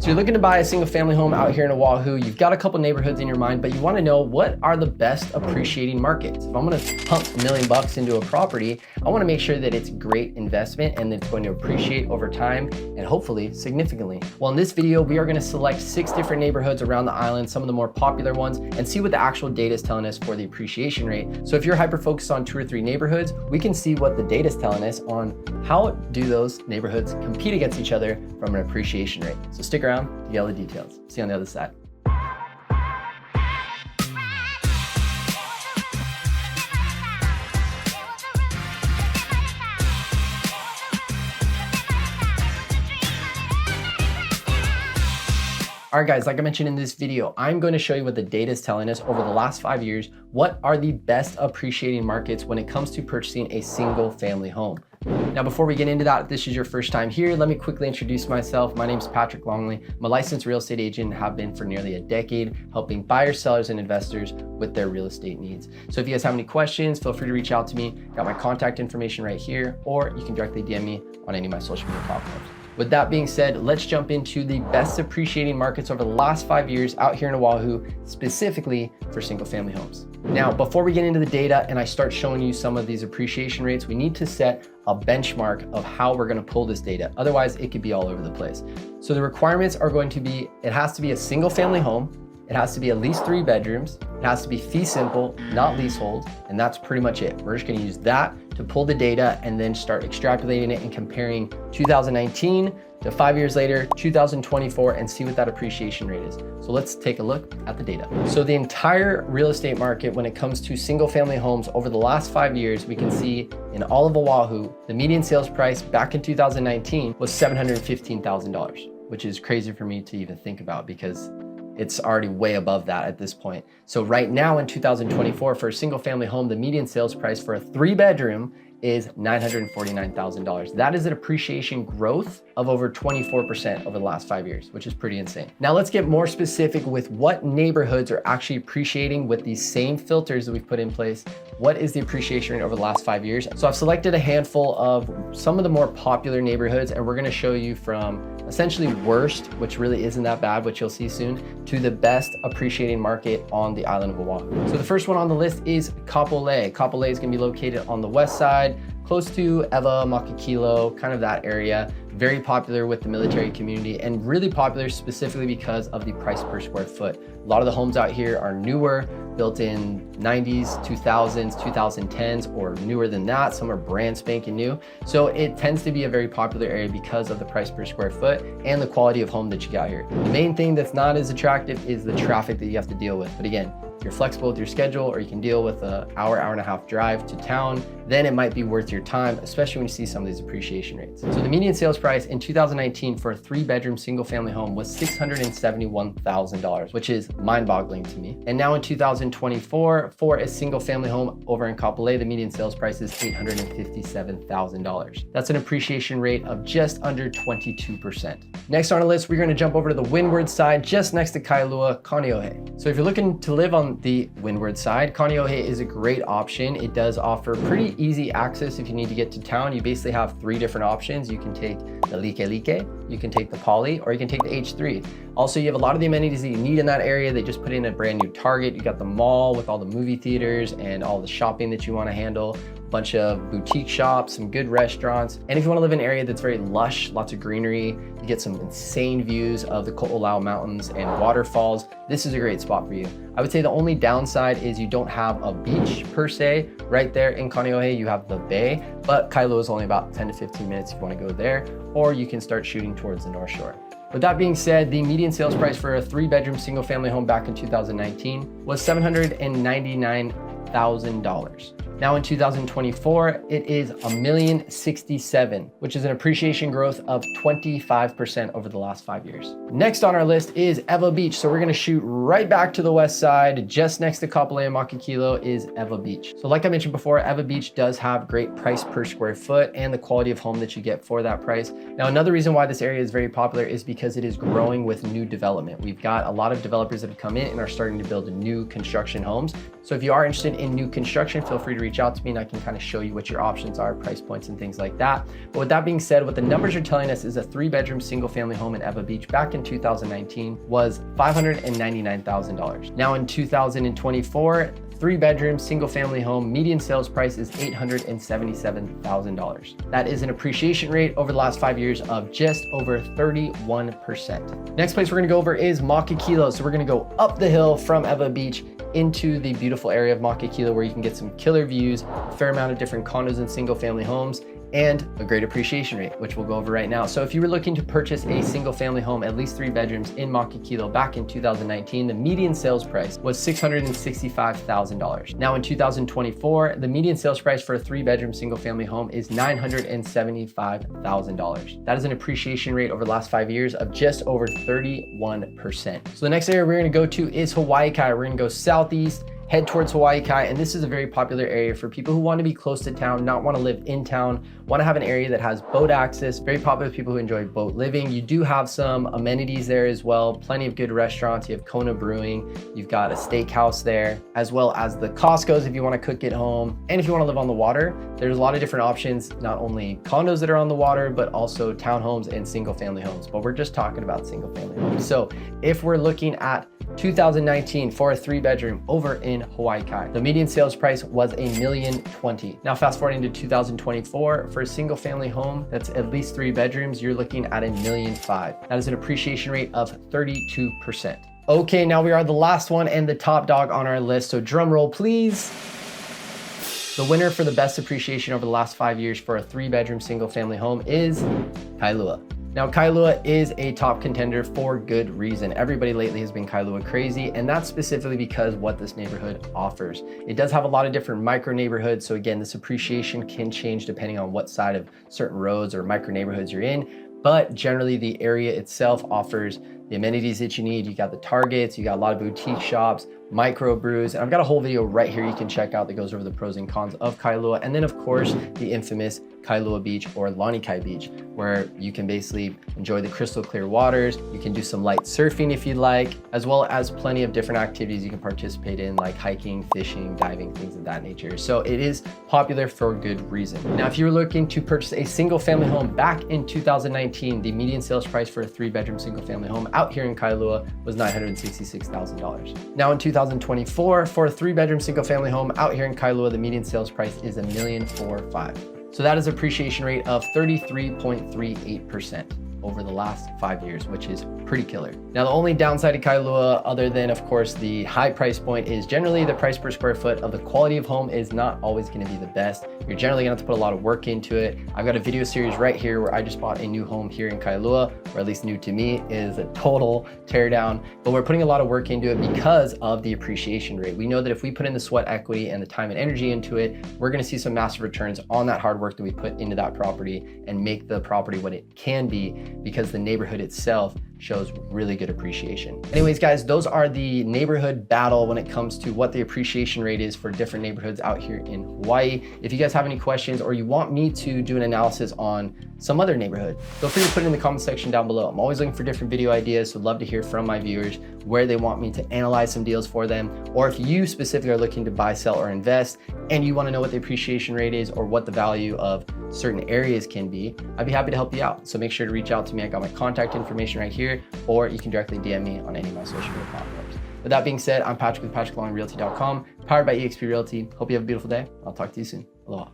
So you're looking to buy a single family home out here in Oahu. You've got a couple neighborhoods in your mind, but you want to know what are the best appreciating markets. If I'm going to pump $1 million into a property, I want to make sure that it's a great investment and that it's going to appreciate over time and hopefully significantly. Well, in this video, we are going to select 6 different neighborhoods around the island, some of the more popular ones, and see what the actual data is telling us for the appreciation rate. So if you're hyper focused on 2 or 3 neighborhoods, we can see what the data is telling us on how do those neighborhoods compete against each other from an appreciation rate. So stick around to get all the details. See you on the other side. All right, guys, like I mentioned in this video, I'm going to show you what the data is telling us over the last 5 years. What are the best appreciating markets when it comes to purchasing a single family home? Now, before we get into that, if this is your first time here, let me quickly introduce myself. My name is Patrick Longley. I'm a licensed real estate agent and have been for nearly a decade, helping buyers, sellers, and investors with their real estate needs. So if you guys have any questions, feel free to reach out to me. Got my contact information right here, or you can directly DM me on any of my social media platforms. With that being said, let's jump into the best appreciating markets over the last 5 years out here in Oahu, specifically for single family homes. Now, before we get into the data and I start showing you some of these appreciation rates, we need to set a benchmark of how we're going to pull this data. Otherwise, it could be all over the place. So the requirements are going to be, it has to be a single family home. It has to be at least 3 bedrooms. It has to be fee simple, not leasehold, and that's pretty much it. We're just going to use that to pull the data and then start extrapolating it and comparing 2019 to 5 years later, 2024, and see what that appreciation rate is. So let's take a look at the data. So the entire real estate market, when it comes to single family homes over the last 5 years, we can see in all of Oahu, the median sales price back in 2019 was $715,000, which is crazy for me to even think about because it's already way above that at this point. So right now in 2024, for a single family home, the median sales price for a 3-bedroom is $949,000. That is an appreciation growth of over 24% over the last 5 years, which is pretty insane. Now let's get more specific with what neighborhoods are actually appreciating with these same filters that we've put in place. What is the appreciation rate over the last 5 years? So I've selected a handful of some of the more popular neighborhoods, and we're gonna show you from essentially worst, which really isn't that bad, which you'll see soon, to the best appreciating market on the island of Oahu. So the first one on the list is Kapolei. Kapolei is gonna be located on the west side, close to Ewa, Makakilo, kind of that area. Very popular with the military community and really popular specifically because of the price per square foot. A lot of the homes out here are newer, built in 90s, 2000s, 2010s, or newer than that. Some are brand spanking new. So it tends to be a very popular area because of the price per square foot and the quality of home that you got here. The main thing that's not as attractive is the traffic that you have to deal with. But again, if you're flexible with your schedule or you can deal with an hour and a half drive to town, then it might be worth your time, especially when you see some of these appreciation rates. So the median sales price in 2019 for a 3-bedroom single family home was $671,000, which is mind-boggling to me. And now in 2024, for a single family home over in Kapolei, the median sales price is $857,000. That's an appreciation rate of just under 22%. Next on our list, we're gonna jump over to the windward side, just next to Kailua, Koneohe. So if you're looking to live on the windward side, Koneohe is a great option. It does offer pretty easy access if you need to get to town. You basically have 3 different options. You can take the Like, you can take the Poly, or you can take the H3. Also, you have a lot of the amenities that you need in that area. They just put in a brand new Target. You got the mall with all the movie theaters and all the shopping that you want to handle. Bunch of boutique shops, some good restaurants. And if you want to live in an area that's very lush, lots of greenery, you get some insane views of the Ko'olau Mountains and waterfalls, this is a great spot for you. I would say the only downside is you don't have a beach per se. Right there in Koneohe, you have the bay, but Kailua is only about 10 to 15 minutes if you want to go there, or you can start shooting towards the North Shore. With that being said, the median sales price for a 3-bedroom single family home back in 2019 was $799,000. Now in 2024, it is $1,067,000, which is an appreciation growth of 25% over the last 5 years. Next on our list is Ewa Beach. So we're gonna shoot right back to the west side, just next to Kapolei and Makakilo is Ewa Beach. So like I mentioned before, Ewa Beach does have great price per square foot and the quality of home that you get for that price. Now, another reason why this area is very popular is because it is growing with new development. We've got a lot of developers that have come in and are starting to build new construction homes. So if you are interested in new construction, feel free to reach reach out to me and I can kind of show you what your options are, price points and things like that. But with that being said, what the numbers are telling us is a 3-bedroom single family home in Ewa Beach back in 2019 was $599,000. Now in 2024, 3-bedroom single family home median sales price is $877,000. That is an appreciation rate over the last 5 years of just over 31%. Next place we're gonna go over is Makakilo. So we're gonna go up the hill from Ewa Beach into the beautiful area of Makakilo where you can get some killer views, a fair amount of different condos and single family homes, and a great appreciation rate, which we'll go over right now. So if you were looking to purchase a single family home, at least 3 bedrooms in Makakilo back in 2019, the median sales price was $665,000. Now in 2024, the median sales price for a 3-bedroom single family home is $975,000. That is an appreciation rate over the last 5 years of just over 31%. So the next area we're gonna go to is Hawaii Kai. We're gonna go southeast, head towards Hawaii Kai, and this is a very popular area for people who want to be close to town, not want to live in town, want to have an area that has boat access, very popular with people who enjoy boat living. You do have some amenities there as well, plenty of good restaurants. You have Kona Brewing, you've got a steakhouse there, as well as the Costco's if you want to cook at home. And if you want to live on the water, there's a lot of different options, not only condos that are on the water, but also townhomes and single family homes. But we're just talking about single family homes. So if we're looking at 2019 for a 3-bedroom over in Hawaii Kai, the median sales price was $1,020,000. Now fast forwarding to 2024, for a single family home that's at least 3 bedrooms, you're looking at $1,500,000. That is an appreciation rate of 32%. Okay, now we are the last one and the top dog on our list. So drum roll, please. The winner for the best appreciation over the last 5 years for a 3-bedroom single family home is Kailua. Now, Kailua is a top contender for good reason. Everybody lately has been Kailua crazy, and that's specifically because what this neighborhood offers. It does have a lot of different micro neighborhoods. So again, this appreciation can change depending on what side of certain roads or micro neighborhoods you're in. But generally the area itself offers the amenities that you need. You got the Targets, you got a lot of boutique shops, micro brews, and I've got a whole video right here you can check out that goes over the pros and cons of Kailua. And then of course, the infamous Kailua Beach or Lanikai Beach, where you can basically enjoy the crystal clear waters. You can do some light surfing if you'd like, as well as plenty of different activities you can participate in, like hiking, fishing, diving, things of that nature. So it is popular for good reason. Now, if you were looking to purchase a single family home back in 2019, the median sales price for a 3-bedroom single family home out here in Kailua was $966,000. Now in 2024, for a 3-bedroom single family home out here in Kailua, the median sales price is $1,450,000. So that is appreciation rate of 33.38% over the last 5 years, which is pretty killer. Now, the only downside to Kailua, other than of course the high price point, is generally the price per square foot of the quality of home is not always gonna be the best. You're generally gonna have to put a lot of work into it. I've got a video series right here where I just bought a new home here in Kailua, or at least new to me, is a total teardown, but we're putting a lot of work into it because of the appreciation rate. We know that if we put in the sweat equity and the time and energy into it, we're gonna see some massive returns on that hard work that we put into that property and make the property what it can be, because the neighborhood itself shows really good appreciation. Anyways, guys, those are the neighborhood battle when it comes to what the appreciation rate is for different neighborhoods out here in Hawaii. If you guys have any questions or you want me to do an analysis on some other neighborhood, feel free to put it in the comment section down below. I'm always looking for different video ideas, so I'd love to hear from my viewers where they want me to analyze some deals for them, or if you specifically are looking to buy, sell, or invest, and you want to know what the appreciation rate is or what the value of certain areas can be, I'd be happy to help you out. So make sure to reach out to me. I got my contact information right here, or you can directly DM me on any of my social media platforms. With that being said, I'm Patrick with PatrickLongRealty.com, powered by eXp Realty. Hope you have a beautiful day. I'll talk to you soon. Aloha.